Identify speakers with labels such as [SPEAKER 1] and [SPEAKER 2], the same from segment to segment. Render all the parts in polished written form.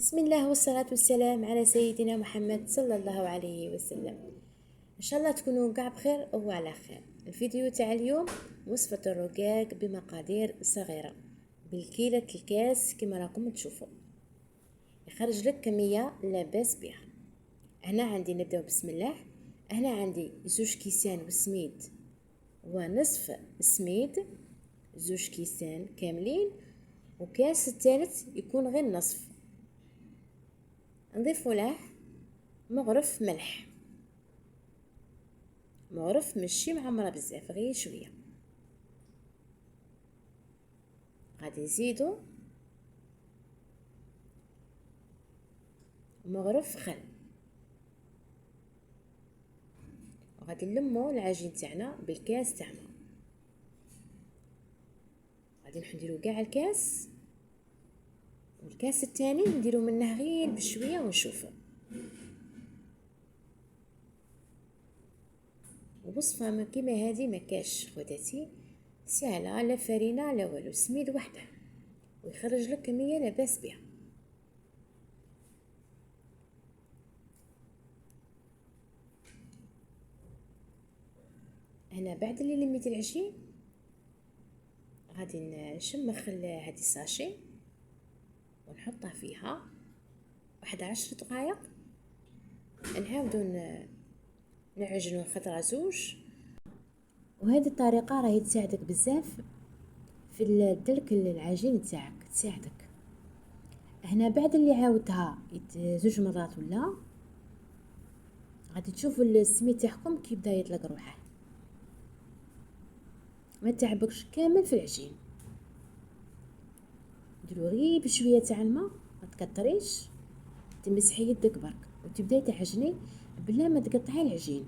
[SPEAKER 1] بسم الله والصلاة والسلام على سيدنا محمد صلى الله عليه وسلم. إن شاء الله تكونوا قاع بخير وعلى خير. الفيديو تاع اليوم وصفة الرقاق بمقادير صغيرة بالكيلة الكاس كما راكم تشوفوا. يخرج لك كمية لاباس بها. هنا عندي نبداو بسم الله. هنا عندي 2 كيسان وسميد ونصف سميد، 2 كيسان كاملين، وكاس الثالث يكون غير نصف. نضيف له مغرف ملح، مغرف ماشي معمره بزاف، غير شويه. غادي نزيدو مغرف خل، وغادي نلمو العجين تاعنا بالكاس تاعنا. غادي نديرو كاع الكاس، والكاس الثاني نديرو منه غير بشويه ونشوفو. وصفه كيما هذه ما كاش خواتاتي، سهله، لا فرينه لا والو، سميد وحده ويخرج لك كميه لاباس بها. هنا بعد اللي لميت العجين غادي نشمخ هذه الساشي ونحطها فيها واحد 10 دقائق، نعاودو نعجنو خطره زوج. وهذه الطريقه راهي تساعدك بزاف في الدلك العجين تاعك، تساعدك. هنا بعد اللي عاودتها 2 مرات ولا غادي تشوفوا السميد تاعكم كي بدا يطلق روحه، ما تعبكش كامل في العجين. ديروا غير بشويه تاع الماء، ما تكتريش، تمسحي يدك برك وتبداي تعجني بلا ما تقطعي العجين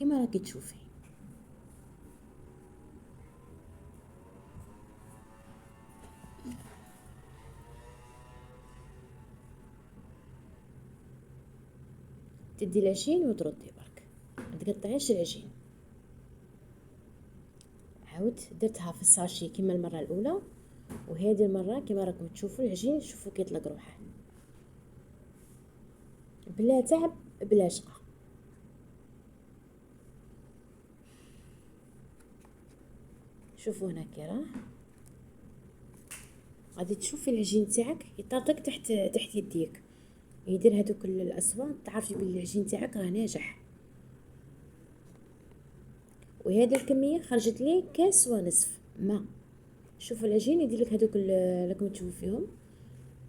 [SPEAKER 1] كما راكي تشوفي. تدي العجين وتردي برك، ما تقطعيش العجين. عاود درتها في الساشي كما المره الاولى، وهذه المره كما راكم تشوفوا العجين، شوفوا كيطلق روحه بلا تعب بلا شقه. شوفوا هنا كي راه غادي تشوفي العجين تاعك يطرطق تحت يديك، يدير هذوك الاصوات، تعرفي بلي العجين تاعك راه ناجح. وهذه الكميه خرجت لي كاس ونصف ماء. شوفوا العجين يدير لك هذوك راكم تشوفوا فيهم،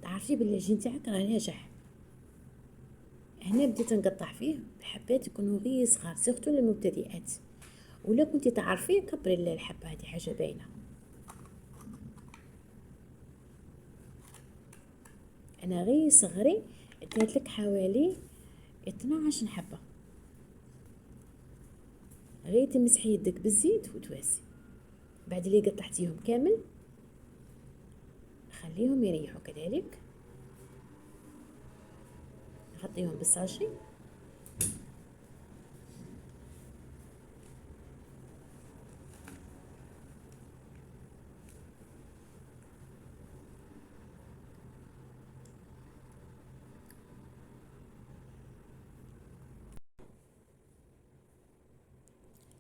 [SPEAKER 1] تعرفي بلي العجين تاعك راه ناجح. هنا بديت نقطع فيه بحبات يكونوا غير صغار، سيرتو للمبتدئات، ولا كنتي تعرفي كبري الحبه، هذه حاجه باينه. انا غير صغري اديت لك حوالي 12 حبه، غير تمسحي يدك بالزيت وتواسي. بعد اللي قطعتيهم كامل خليهم يريحوا كذلك، نغطيهم بالساشي.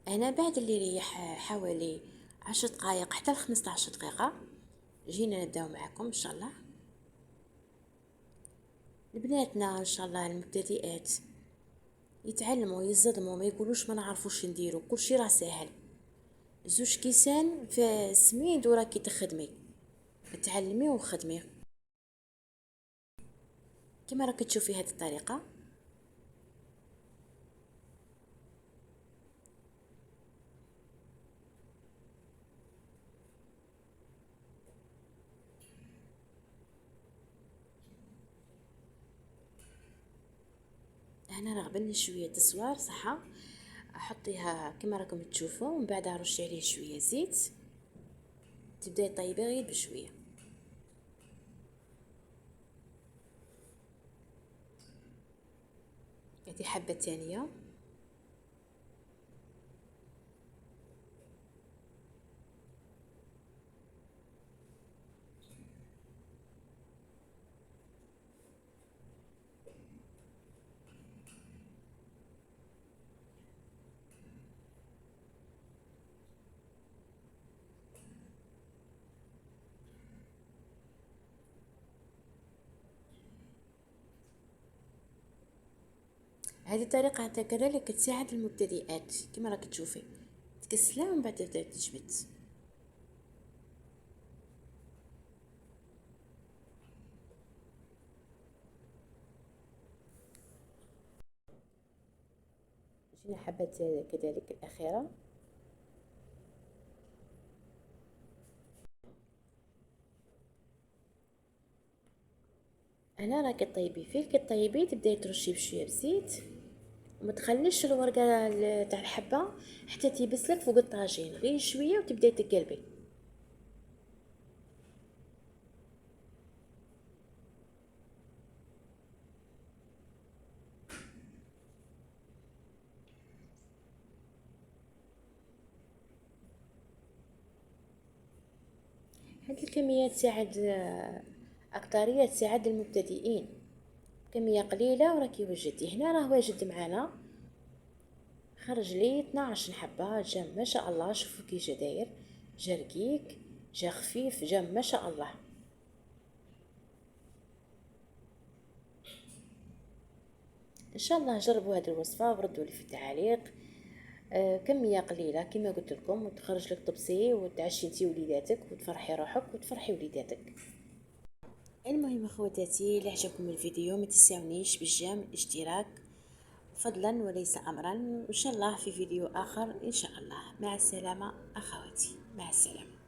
[SPEAKER 1] انا بعد اللي ريح حوالي 10 دقائق حتى ل 15 دقيقه، جينا نبداو معكم ان شاء الله. لبناتنا ان شاء الله المبتدئات يتعلموا يصدموا، ما يقولوش ما نعرفوش نديرو، كلشي راه ساهل. 2 كيسان في سميد وراكي تخدمي، تعلمي وخدمي كما راكي تشوفي هذه الطريقه. هنا رغبني شويه تصوار صحه، احطيها كما راكم تشوفوا، ومن بعد رشي عليه شويه زيت، تبداي طيبي غير بشويه. هذه حبه ثانيه. هذه الطريقة كذلك تساعد المبتدئات كما راك تشوفي، تكسلها ومن بعد تبدا تجبد. جينا حبات كذلك الأخيرة. هنا راكي طيبي فيه، كي طيبي تبداي ترشي بشويه بزيت، وما تخليش الورقه تاع الحبه حتى تيبسلك فوق الطاجين، غير شويه وتبداي تقلبي. هاد الكميه تساعد اكتريه تساعد المبتدئين، كميه قليله وراكي وجدتي. هنا راه واجد معانا، خرج لي 12 حبه، جا ما شاء الله. شوفوا كي جا داير، جا رقيق، جا خفيف، جا ما شاء الله. ان شاء الله جربوا هذه الوصفه وردوا لي في التعاليق. كميه قليله كما قلت لكم، وتخرج لك طبسي وتعشي انتي وليداتك وتفرحي روحك وتفرحي وليداتك. المهم اخواتاتي، اللي عجبكم الفيديو ما تنساونيش بالجيم الاشتراك فضلا وليس امرا، وان شاء الله في فيديو اخر ان شاء الله. مع السلامه اخواتي، مع السلامه.